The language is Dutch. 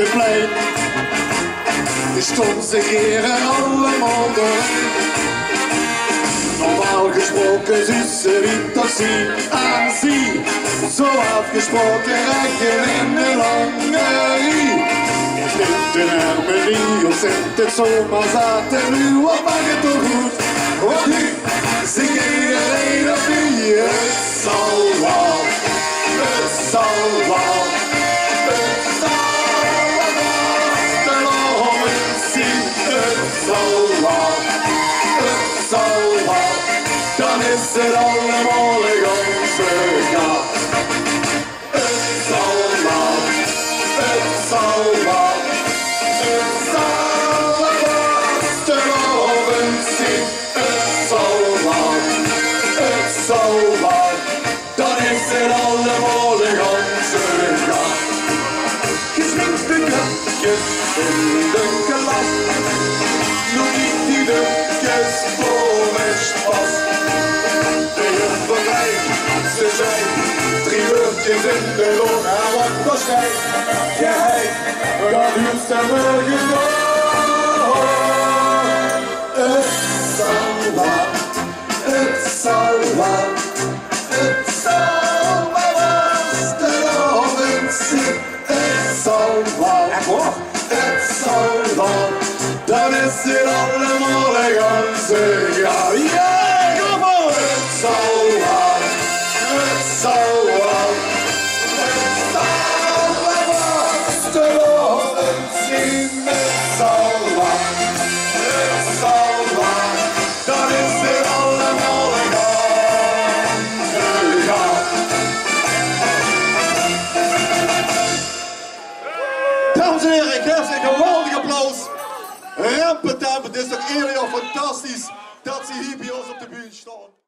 grote plein. Die stond zich hier allemaal doorheen. Normaal gesproken is er niet toch zien aan zie. Zo afgesproken rijken in de langerie. Is dit een harmonie of zit het zomaar zaten nu? Wat mag het toch goed? Want nu zing iedereen op wie het zal wel. Het zal wel. Het zal wel. De loven zien. Het zal wel. Het zal wel. Dan is het allemaal een ganse gaat. Het zal wel. Het zal wel. Het zal wel. De loven zien. Het zal wel. Het zal wel. Dan is het allemaal een ganse gaat. Gesminkte kapjes in de klas. Nog niet die dukjes voor het pas. De juffrouw rijdt, ze zijn 3 uurtjes in de loon. En wat kost hij? Geheim, dat duurt de morgen door. Het zal wel, het zal wel, het zal wel als de oven zit. Het zal wel, het zal wel, dan is het allemaal een ganse jaar. Ja, kom op! Het zal wel, het zal wel, het zal wel als de oven zit. Het zal wel, het zal wel, dan is het allemaal een ganse jaar. Dames en heren, ik geef ze een geweldig applaus. Rampetamp, het is toch eerlijk of fantastisch dat ze hier bij ons op de bühne staan.